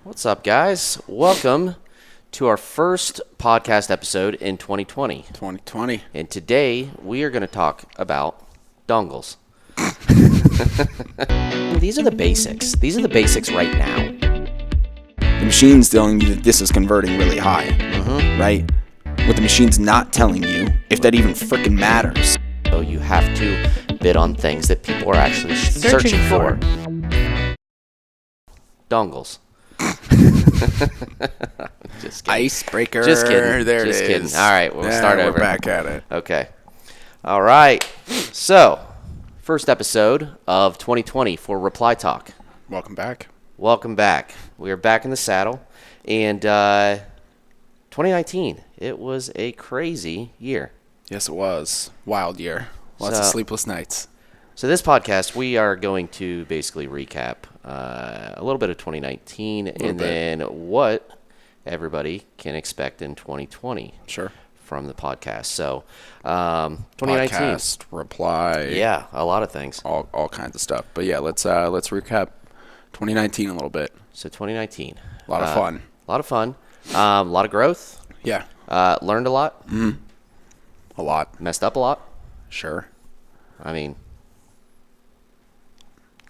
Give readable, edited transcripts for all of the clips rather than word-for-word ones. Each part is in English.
What's up, guys? Welcome to our first podcast episode in 2020. 2020. And today we are going to talk about dongles. These are the basics. These are the basics right now. The machine's telling you that this is converting really high, right? What the machine's not telling you, if that even freaking matters. So you have to bid on things that people are actually searching for. Dongles. Just kidding. Icebreaker. Just kidding. There Just it kidding. is. All right, we'll start over. We're back at it. Okay. All right. So, first episode of 2020 for Repli Talk. Welcome back. Welcome back. We are back in the saddle. And 2019, it was a crazy year. Yes, it was. Wild year. Lots of sleepless nights. So this podcast, we are going to basically recap a little bit of 2019 and then what everybody can expect in 2020. Sure. From the podcast. So 2019. Podcast, reply. Yeah, a lot of things. All kinds of stuff. But yeah, let's recap 2019 a little bit. So 2019. A lot of fun. A lot of fun. A lot of growth. Yeah. Learned a lot. A lot. Messed up a lot. Sure. I mean,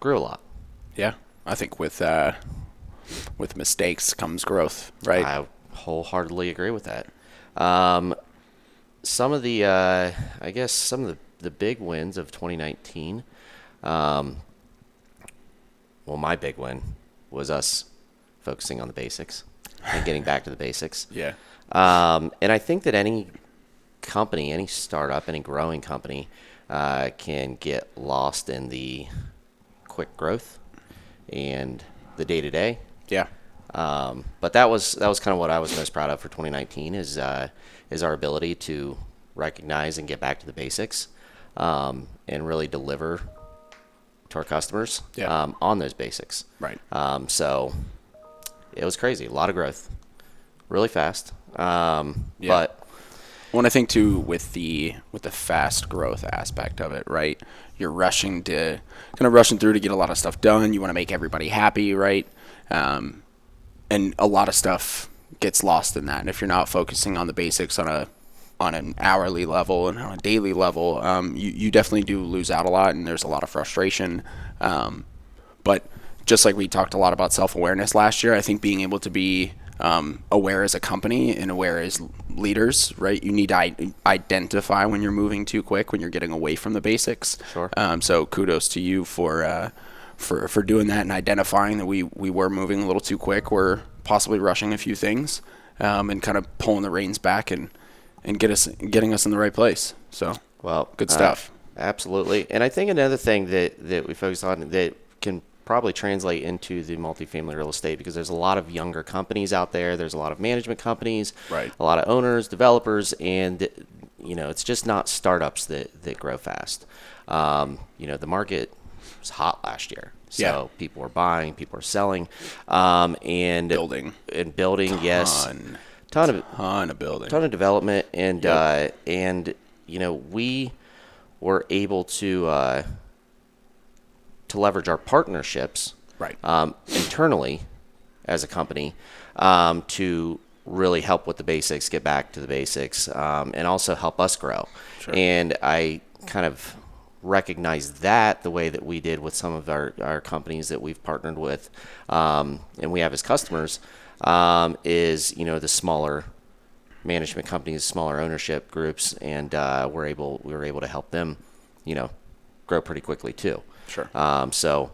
grew a lot. Yeah. I think with mistakes comes growth, right? I wholeheartedly agree with that. Some of the, I guess, some of the big wins of 2019. Well, my big win was us focusing on the basics and getting back to the basics. Yeah. And I think that any company, any startup, any growing company can get lost in the quick growth and the day-to-day. Yeah. But that was kind of what I was most proud of for 2019 is our ability to recognize and get back to the basics and really deliver to our customers on those basics. Right. So it was crazy. A lot of growth, really fast. But when I think too with the fast growth aspect of it, right? You're rushing through to get a lot of stuff done. You want to make everybody happy, right? And a lot of stuff gets lost in that. And if you're not focusing on the basics on an hourly level and on a daily level, you definitely do lose out a lot, and there's a lot of frustration. But just like we talked a lot about self-awareness last year, I think being able to be aware as a company and aware as leaders, right? You need to identify when you're moving too quick, when you're getting away from the basics. Sure. So kudos to you for doing that and identifying that we were moving a little too quick. We're possibly rushing a few things, and kind of pulling the reins back and getting us in the right place. So, well, good stuff. Absolutely. And I think another thing that we focus on that can probably translate into the multifamily real estate, because there's a lot of younger companies out there. There's a lot of management companies, right? A lot of owners, developers, and it's just not startups that grow fast. The market was hot last year. So people were buying, people were selling, and building. Yes, ton of building, ton of development, and we were able to leverage our partnerships, right, internally as a company, to really help with the basics, get back to the basics, and also help us grow. Sure. And I kind of recognize that the way that we did with some of our companies that we've partnered with, and we have as customers, is the smaller management companies, smaller ownership groups, and we were able to help them, grow pretty quickly too. Sure. So,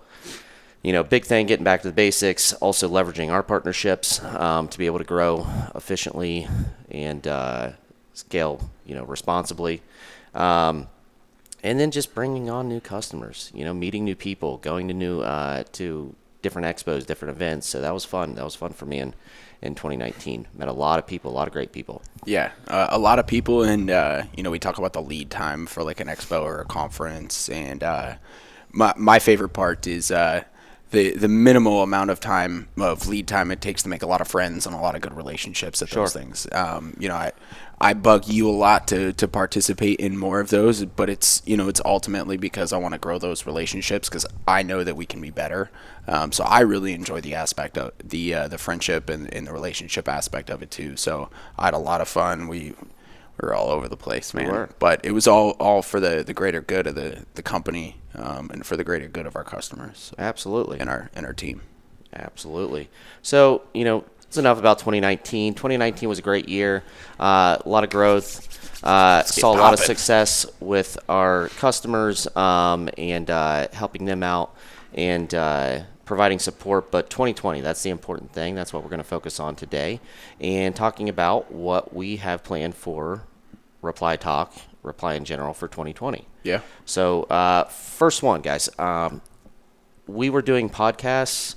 big thing, getting back to the basics, also leveraging our partnerships to be able to grow efficiently and scale, responsibly. And then just bringing on new customers, meeting new people, going to different expos, different events. So that was fun. That was fun for me in 2019. Met a lot of people, a lot of great people. Yeah, a lot of people. And, we talk about the lead time for like an expo or a conference. And my favorite part is the minimal amount of time of lead time it takes to make a lot of friends and a lot of good relationships at Sure. those things. I bug you a lot to participate in more of those, but it's ultimately because I want to grow those relationships because I know that we can be better. So I really enjoy the aspect of the friendship and the relationship aspect of it too. So I had a lot of fun. We were all over the place, man. were. But it was all for the greater good of the company, and for the greater good of our customers Absolutely. and our team. Absolutely. So, it's enough about 2019. 2019 was a great year. A lot of growth. Saw a lot of poppin'. success with our customers, and helping them out and providing support. But 2020, that's the important thing. That's what we're going to focus on today, and talking about what we have planned for Repli in general for 2020. Yeah. So, first one, guys. We were doing podcasts,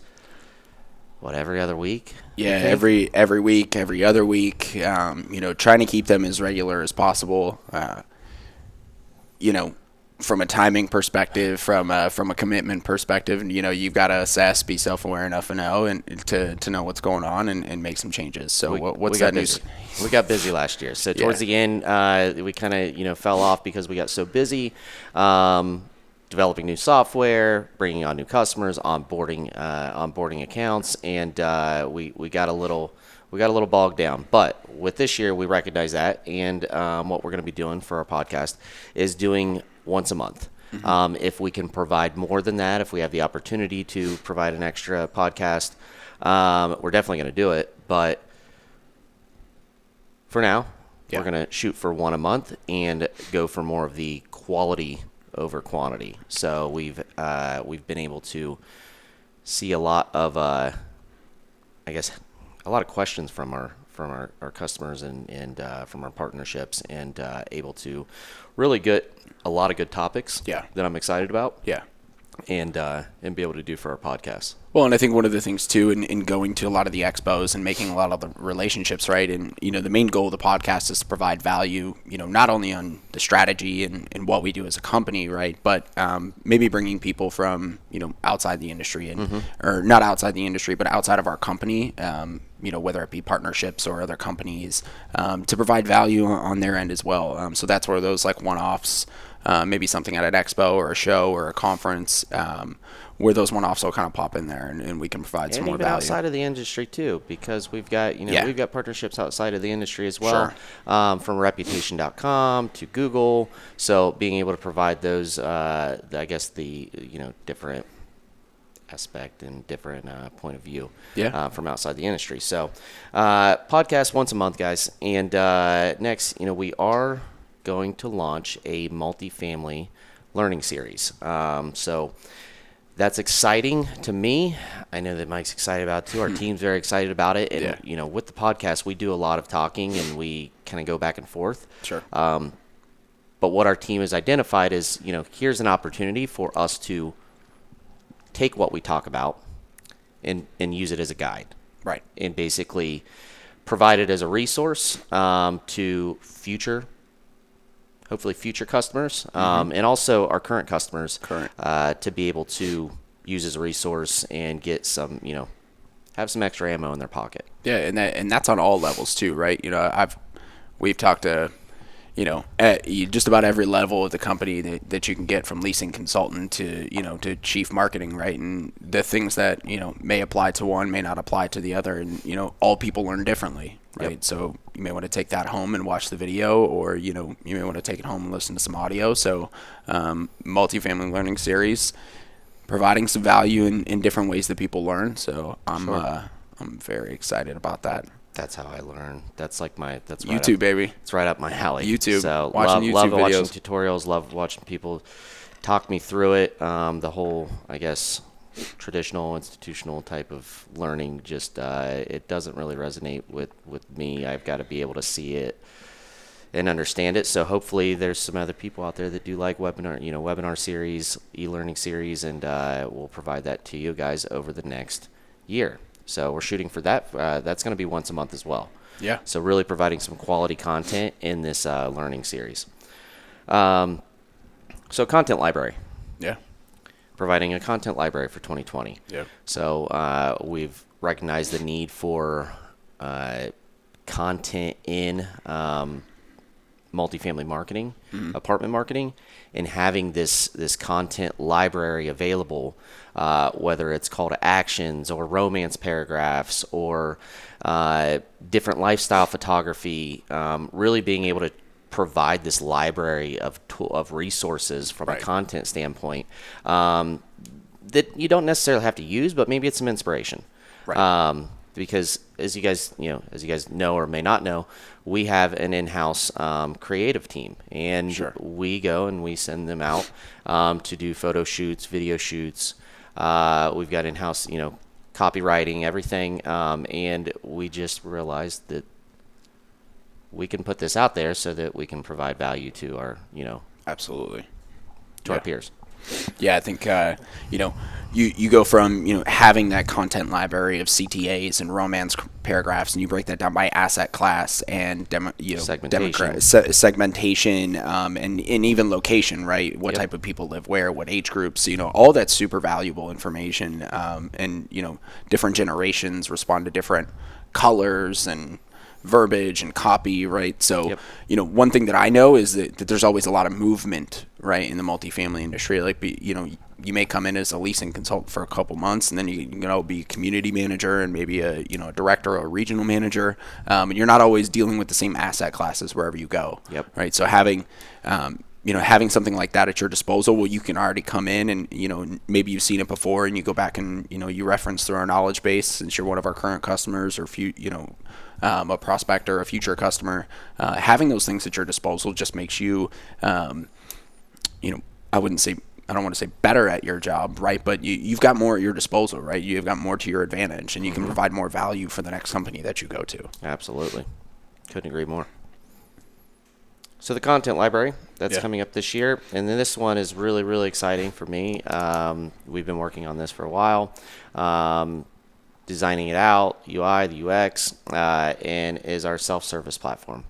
every other week? Yeah, I think? every week, every other week. Trying to keep them as regular as possible. From a timing perspective, from a commitment perspective, you've got to assess, be self-aware enough to know and to know what's going on and make some changes. So what's that news? We got busy last year. So towards the end, we kind of fell off because we got so busy. Developing new software, bringing on new customers, onboarding accounts, and we got a little bogged down. But with this year, we recognize that, and what we're going to be doing for our podcast is doing once a month. If we can provide more than that, if we have the opportunity to provide an extra podcast, we're definitely going to do it. But for now, we're going to shoot for one a month and go for more of the quality over quantity. So we've been able to see a lot of a lot of questions from our customers and from our partnerships, and able to really get a lot of good topics that I'm excited about. Yeah. And be able to do for our podcast. Well, and I think one of the things too, in going to a lot of the expos and making a lot of the relationships, right? And the main goal of the podcast is to provide value, not only on the strategy and what we do as a company, right? But maybe bringing people from outside the industry and or not outside the industry, but outside of our company, whether it be partnerships or other companies, to provide value on their end as well. So that's where those like one-offs. Maybe something at an expo or a show or a conference, where those one-offs will kind of pop in there, and we can provide some more even value. Outside of the industry too, because we've got we've got partnerships outside of the industry as well, Sure. From Reputation.com to Google. So being able to provide those, I guess the different aspect and different point of view from outside the industry. So podcast once a month, guys, and next we are going to launch a multifamily learning series. So that's exciting to me. I know that Mike's excited about it too. Our team's very excited about it. And, with the podcast, we do a lot of talking and we kind of go back and forth. Sure. But what our team has identified is, here's an opportunity for us to take what we talk about and use it as a guide. Right. And basically provide it as a resource to hopefully future customers, and also our current customers, to be able to use as a resource and get some, have some extra ammo in their pocket. Yeah, and that's on all levels too, right? We've talked to, at just about every level of the company that you can get, from leasing consultant to, to chief marketing, right? And the things that, may apply to one may not apply to the other, and, all people learn differently. Right. Yep. So you may want to take that home and watch the video, or, you may want to take it home and listen to some audio. So multifamily learning series, providing some value in different ways that people learn. So I'm very excited about that. That's how I learn. That's like that's right YouTube, baby. It's right up my alley. YouTube. So watching love YouTube watching videos. tutorials, love watching people talk me through it. The whole, I guess, traditional institutional type of learning, just it doesn't really resonate with me. I've got to be able to see it and understand it. So hopefully there's some other people out there that do like webinar series, e-learning series, and we'll provide that to you guys over the next year. So we're shooting for that. That's going to be once a month as well. Yeah. So really providing some quality content in this learning series. So content library. Yeah. providing a content library for 2020. Yep. So we've recognized the need for content in multifamily marketing, apartment marketing, and having this content library available, whether it's call to actions or romance paragraphs or different lifestyle photography, really being able to provide this library of resources from a content standpoint that you don't necessarily have to use, but maybe it's some inspiration. Right. Because as you guys know or may not know, we have an in-house creative team, and we go and we send them out to do photo shoots, video shoots. We've got in-house, copywriting, everything, and we just realized that we can put this out there so that we can provide value to our, Absolutely. to our peers. Yeah, I think you go from having that content library of CTAs and romance paragraphs, and you break that down by asset class and segmentation, and even location, right? What type of people live where, what age groups, all that's super valuable information, and different generations respond to different colors and verbiage and copy, right? So, one thing that I know is that there's always a lot of movement, right, in the multifamily industry. Like, you may come in as a leasing consultant for a couple months, and then you be community manager and maybe a director or a regional manager, and you're not always dealing with the same asset classes wherever you go, right? So having having something like that at your disposal, well, you can already come in and, maybe you've seen it before and you go back and, you reference through our knowledge base since you're one of our current customers or a prospect or a future customer. Having those things at your disposal just makes you, I don't want to say better at your job, right? But you've got more at your disposal, right? You've got more to your advantage, and you can provide more value for the next company that you go to. Absolutely. Couldn't agree more. So the content library, that's coming up this year. And then this one is really, really exciting for me. We've been working on this for a while, designing it out, UI, the UX, and is our self-service platform.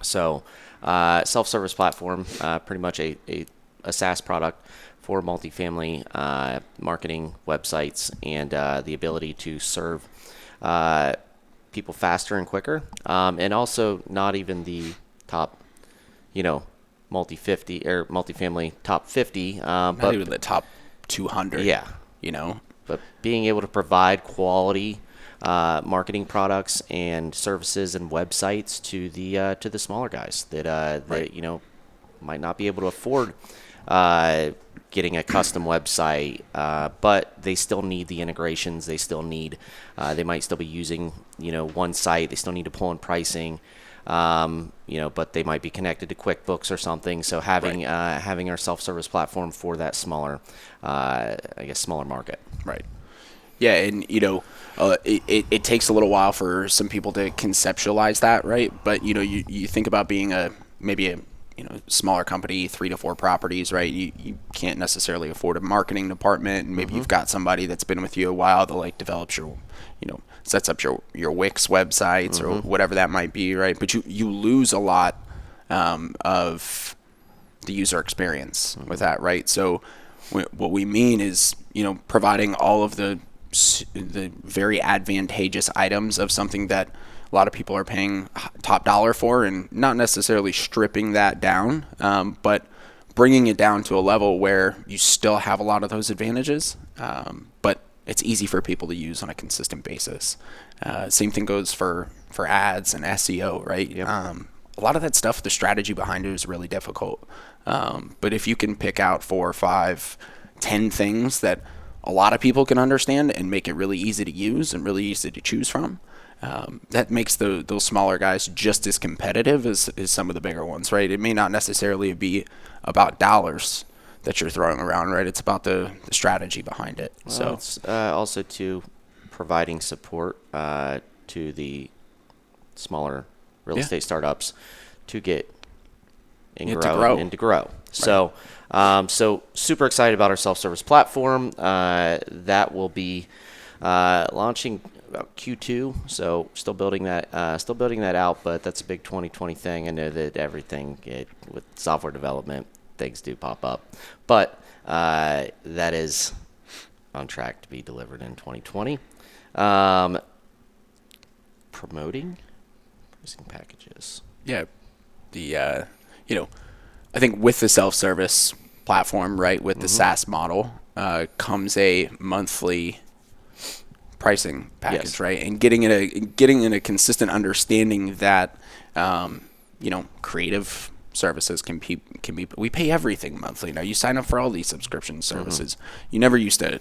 So self-service platform, pretty much a SaaS product for multifamily marketing websites and the ability to serve people faster and quicker, and also not even the top multifamily top 50, but even the top 200. Yeah. But being able to provide quality marketing products and services and websites to the smaller guys that might not be able to afford getting a custom website, but they still need the integrations. They still need. They might still be using one site. They still need to pull in pricing. But they might be connected to QuickBooks or something. So having our self-service platform for that smaller market. Right. Yeah, and it takes a little while for some people to conceptualize that, right? But you think about being maybe a smaller company, 3 to 4 properties, right? You can't necessarily afford a marketing department, and maybe you've got somebody that's been with you a while that develops your sets up your Wix websites or whatever that might be, right? But you lose a lot of the user experience with that, right? So what we mean is providing all of the very advantageous items of something that a lot of people are paying top dollar for, and not necessarily stripping that down, but bringing it down to a level where you still have a lot of those advantages, but it's easy for people to use on a consistent basis. Same thing goes for ads and SEO, right? Yep. A lot of that stuff, the strategy behind it is really difficult. But if you can pick out 4, 5, 10 things that a lot of people can understand and make it really easy to use and really easy to choose from, that makes those smaller guys just as competitive as some of the bigger ones, right? It may not necessarily be about dollars that you're throwing around, right? It's about the strategy behind it. Well, so it's also to providing support to the smaller real estate startups to get and grow. Right. So super excited about our self-service platform. That will be launching about Q2. So still building that out, but that's a big 2020 thing. I know that with software development, things do pop up, but That is on track to be delivered in 2020. Um, Promoting pricing packages. Yeah, you know, I think with the self-service platform, right, with the SaaS model, comes a monthly pricing package, Yes. right, and getting in a consistent understanding that, creative services can be. We pay everything monthly now. You sign up for all these subscription services. You never used to,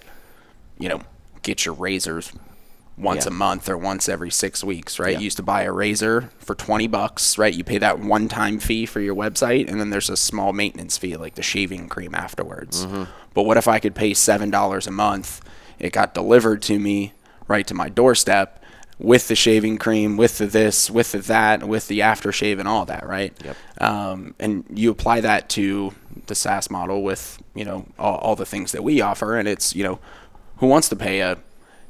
you know, get your razors once Yeah. a month or once every 6 weeks, right? Yeah. You used to buy a razor for $20, right? You pay that one-time fee for your website, and then there's a small maintenance fee like the shaving cream afterwards. But what if I could pay $7 a month? It got delivered to me right to my doorstep with the shaving cream, with the this, with the that, with the aftershave and all that, right? Yep. And you apply that to the SaaS model with, all the things that we offer, and it's, who wants to pay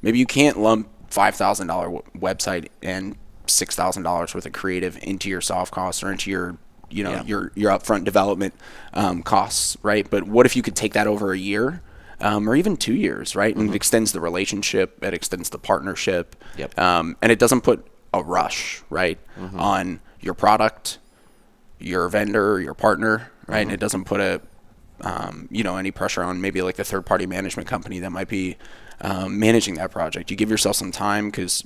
maybe you can't lump $5,000 website and $6,000 worth of creative into your soft costs or into your your upfront development costs, right? But what if you could take that over a year, or even 2 years, right? And it extends the relationship, it extends the partnership, Yep. and it doesn't put a rush, right, on your product, your vendor, your partner, right? And it doesn't put any pressure on maybe like the third party management company that might be managing that project. You give yourself some time because,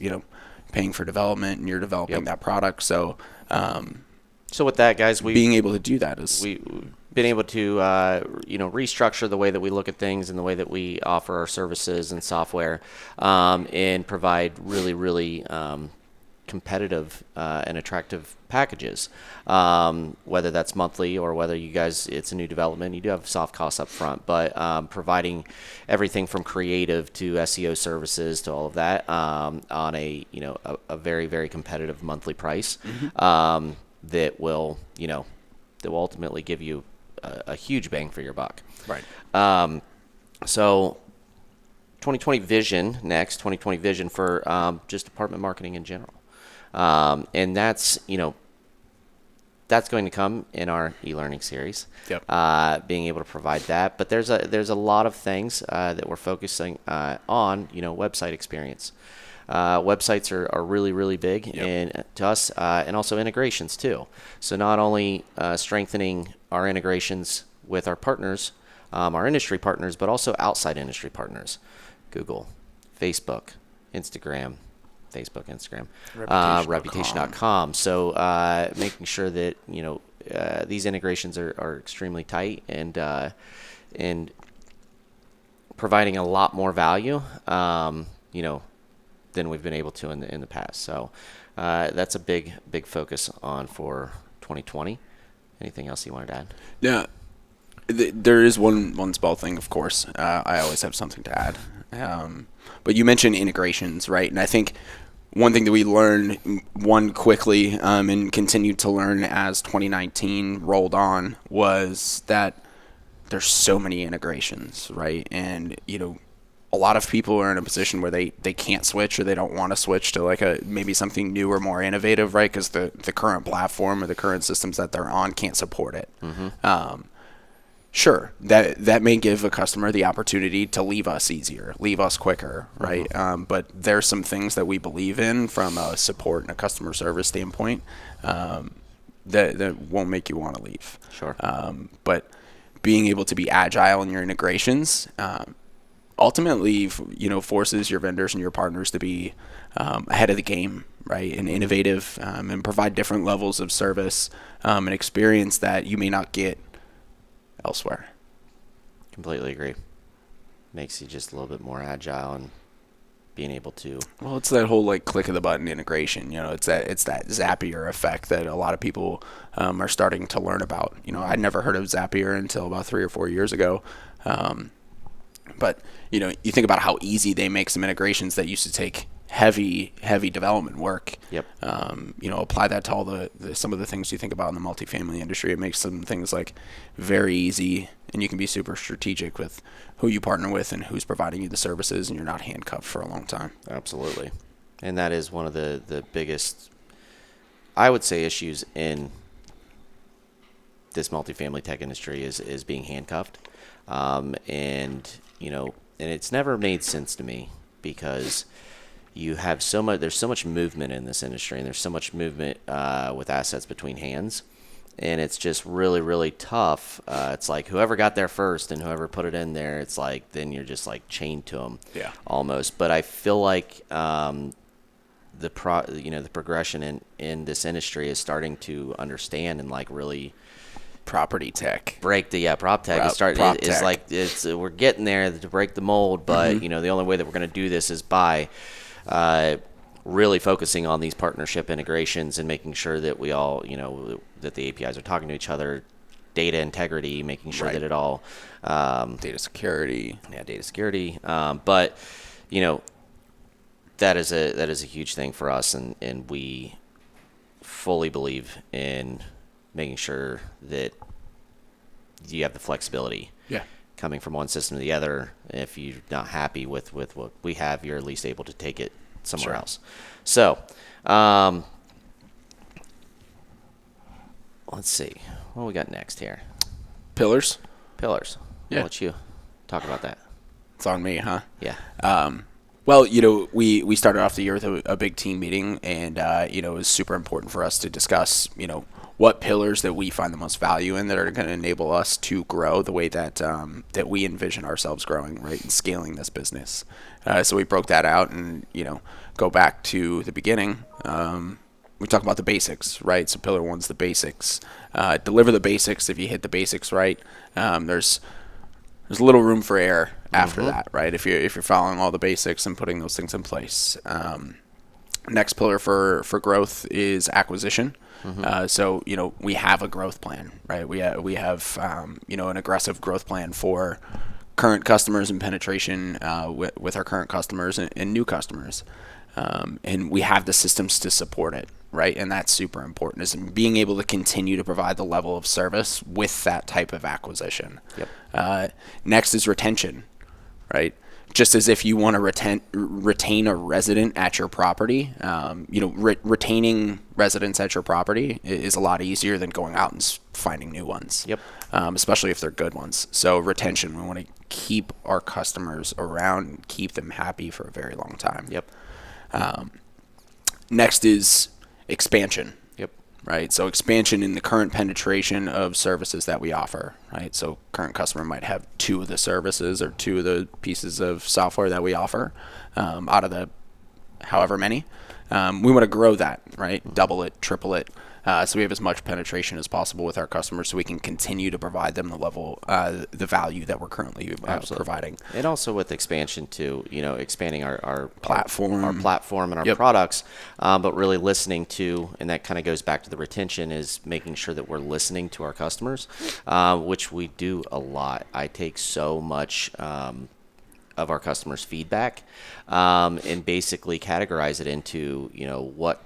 paying for development and you're developing that product. So, So with that, guys, being able to do that is we've been able to restructure the way that we look at things and the way that we offer our services and software, and provide really competitive and attractive packages, whether that's monthly or whether you guys it's a new development. You do have soft costs up front, but providing everything from creative to SEO services to all of that, on a very competitive monthly price, that will ultimately give you a huge bang for your buck. right. So 2020 vision for just apartment marketing in general. And that's going to come in our e-learning series. Yep. Being able to provide that, but there's a lot of things that we're focusing on. Website experience. Websites are really big in to us, and also integrations too. So not only strengthening our integrations with our partners, our industry partners, but also outside industry partners, Google, Facebook, Instagram. Reputation.com. So making sure that these integrations are extremely tight and providing a lot more value, than we've been able to in the past. So that's a big focus on for 2020. Anything else you wanted to add? Yeah. There is one small thing, of course. I always have something to add. But you mentioned integrations, right? And I think one thing that we learned quickly, and continued to learn as 2019 rolled on, was that there's so many integrations, right? And a lot of people are in a position where they can't switch or they don't want to switch to like maybe something new or more innovative, right? Because the current platform or the current systems that they're on can't support it. Sure, that may give a customer the opportunity to leave us easier, leave us quicker, right? But there's some things that we believe in from a support and a customer service standpoint, that won't make you want to leave. Sure. But being able to be agile in your integrations, ultimately, forces your vendors and your partners to be ahead of the game, right? And innovative, and provide different levels of service, and experience that you may not get elsewhere. Completely agree. Makes you just a little bit more agile and being able to. Well, it's that whole like click of the button integration. It's that Zapier effect that a lot of people are starting to learn about. I'd never heard of Zapier until about 3 or 4 years ago. But you think about how easy they make some integrations that used to take heavy development work. Yep. Apply that to all some of the things you think about in the multifamily industry. It makes some things like very easy, and you can be super strategic with who you partner with and who's providing you the services, and you're not handcuffed for a long time. Absolutely. And that is one of the biggest, I would say, issues in this multifamily tech industry is being handcuffed. And and it's never made sense to me because you have there's so much movement in this industry, and there's so much movement with assets between hands, and it's just really, really tough. It's like whoever got there first and whoever put it in there, it's like then you're just like chained to them, Yeah. almost. But I feel like the progression in this industry is starting to understand and like really Property tech. break the prop tech Prop is tech. like we're getting there to break the mold, but the only way that we're going to do this is by really focusing on these partnership integrations and making sure that we all that the APIs are talking to each other, data integrity, making sure Right. that it all Data security. data security, but that is a huge thing for us, and we fully believe in making sure that you have the flexibility Yeah. coming from one system to the other. If you're not happy with what we have, you're at least able to take it somewhere Sure. else. So, let's see what we got next here. Pillars. Pillars. Yeah. I'll let you talk about that. It's on me, huh? Yeah. Well, we started off the year with a big team meeting, and it was super important for us to discuss, what pillars that we find the most value in that are going to enable us to grow the way that that we envision ourselves growing, right, and scaling this business. So we broke that out, and go back to the beginning. We talk about the basics, right? So pillar one's the basics. Deliver the basics. If you hit the basics right, there's a little room for error after that, right? If you're following all the basics and putting those things in place. Next pillar for growth is acquisition. So we have a growth plan, right? We have an aggressive growth plan for current customers and penetration with our current customers and new customers, and we have the systems to support it, right? And that's super important, is being able to continue to provide the level of service with that type of acquisition. Yep. Next is retention, right? Just as if you want to retain a resident at your property, retaining residents at your property is a lot easier than going out and finding new ones. Yep. Especially if they're good ones. So retention, we want to keep our customers around and keep them happy for a very long time. Yep. Next is expansion. Yep. Right. So expansion in the current penetration of services that we offer, right? So current customer might have 2 of the services or 2 of the pieces of software that we offer out of the however many. We want to grow that, right? Double it, triple it. So we have as much penetration as possible with our customers, so we can continue to provide them the level, the value that we're currently providing. And also with expansion too, expanding our Platform. our platform and our Yep. products, but really listening to, and that kind of goes back to the retention, is making sure that we're listening to our customers, which we do a lot. I take so much of our customers' feedback, and basically categorize it into what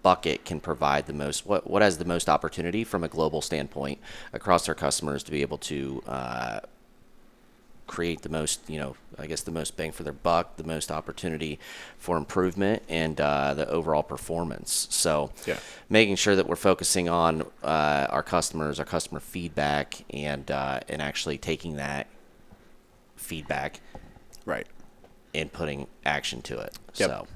bucket can provide the most, what has the most opportunity from a global standpoint across our customers to be able to create the most, I guess the most bang for their buck, the most opportunity for improvement, and the overall performance. So making sure that we're focusing on our customers, our customer feedback, and actually taking that feedback Right. and putting action to it. Yep. So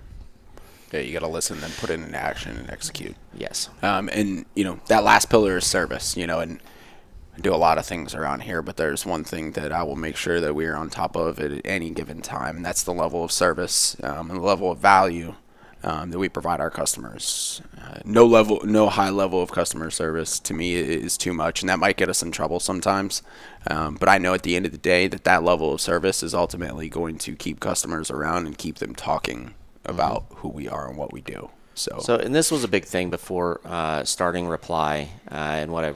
Yeah, you got to listen, then put it into action and execute. yes. And that last pillar is service. And I do a lot of things around here, but there's one thing that I will make sure that we are on top of at any given time, and that's the level of service and the level of value that we provide our customers. No high level of customer service to me is too much, and that might get us in trouble sometimes. But I know at the end of the day that level of service is ultimately going to keep customers around and keep them talking about who we are and what we do. So, And this was a big thing before starting Repli, and what I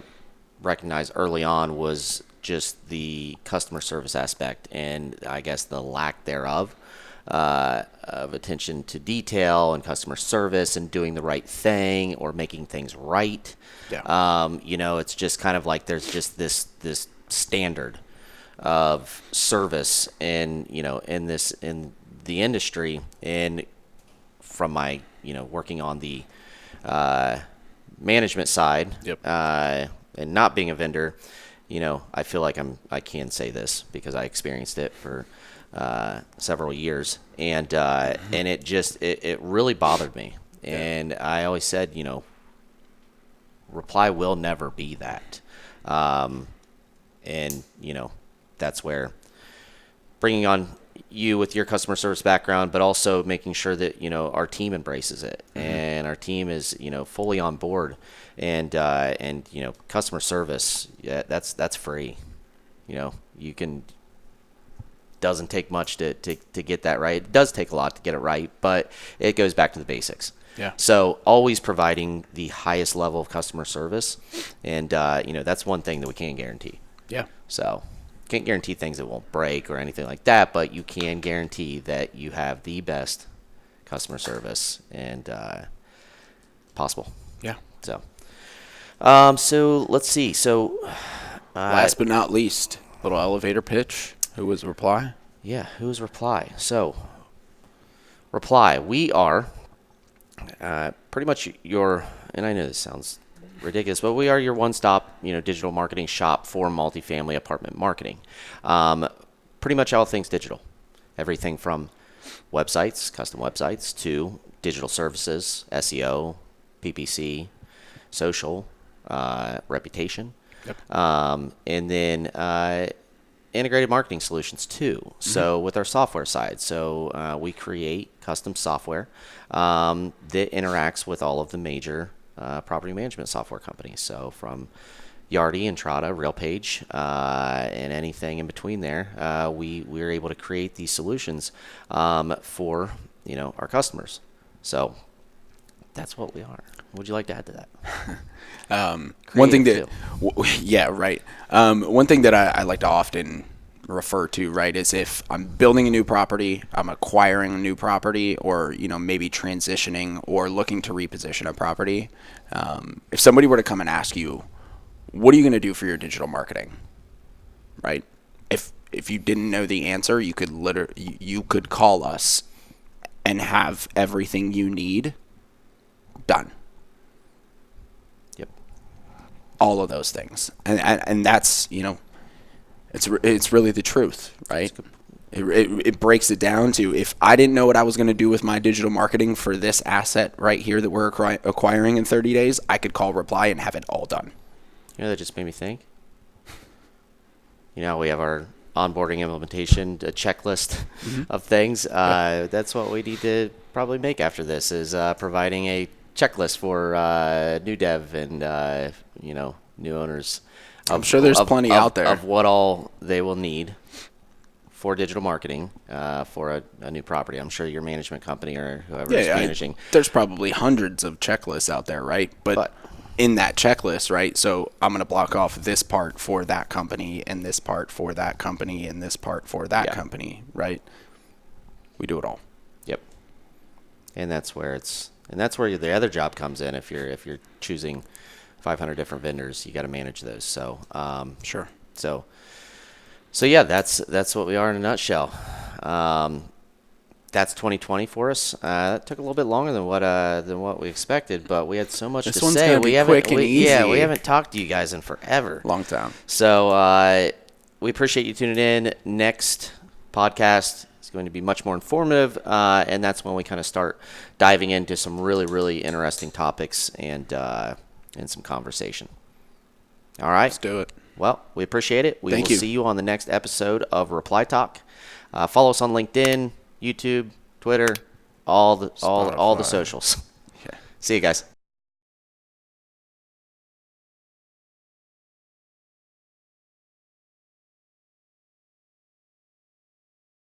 recognized early on was just the customer service aspect, and I guess the lack thereof of attention to detail and customer service and doing the right thing or making things right. It's just kind of like there's just this standard of service in the industry, and from my working on the management side, and not being a vendor, I feel like I can say this because I experienced it for several years, and it really bothered me. And I always said, Reply will never be that. And that's where bringing on you with your customer service background, but also making sure that our team embraces it, and our team is fully on board, and customer service, that's free. You can doesn't take much to get that right. It does take a lot to get it right, but it goes back to the basics. Yeah. So always providing the highest level of customer service, and that's one thing that we can't guarantee. Yeah. So can't guarantee things that won't break or anything like that, but you can guarantee that you have the best customer service and possible. Yeah. So let's see. So last but not least, little elevator pitch. Who was Repli? Yeah, who's Repli? So Repli, we are pretty much your, and I know this sounds ridiculous, but we are your one-stop, digital marketing shop for multifamily apartment marketing. Pretty much all things digital. Everything from websites, custom websites, to digital services, SEO, PPC, social, reputation, and then integrated marketing solutions too. So with our software side, we create custom software that interacts with all of the major property management software companies. So from Yardi, Entrata, RealPage, and anything in between there, we're able to create these solutions for our customers. So that's what we are. What would you like to add to that? One thing that, one thing that I like to often refer to, right, is if I'm building a new property, I'm acquiring a new property, or maybe transitioning or looking to reposition a property. If somebody were to come and ask you, what are you going to do for your digital marketing, right? If you didn't know the answer, you could call us and have everything you need done. Yep. All of those things, and that's it's really the truth, right? It breaks it down to, if I didn't know what I was going to do with my digital marketing for this asset right here that we're acquiring in 30 days, I could call Repli and have it all done. That just made me think. We have our onboarding implementation, a checklist of things. That's what we need to probably make after this, is providing a checklist for new dev and new owners. I'm sure there's plenty out there of what all they will need for digital marketing for a new property. I'm sure your management company or whoever is managing. There's probably hundreds of checklists out there, right? But in that checklist, right, so I'm going to block off this part for that company, and this part for that company, and this part for that company, right? We do it all. Yep. And that's where the other job comes in. If you're choosing 500 different vendors, you got to manage those. So sure. So yeah, that's what we are in a nutshell. That's 2020 for us. That took a little bit longer than what we expected, but we had so much to say. We haven't talked to you guys in forever. Long time. So we appreciate you tuning in. Next podcast is going to be much more informative, and that's when we kind of start diving into some really, really interesting topics and some conversation. All right. Let's do it. Well, we appreciate it. We will see you on the next episode of Repli Talk. Follow us on LinkedIn, YouTube, Twitter, all the socials. Yeah. See you guys.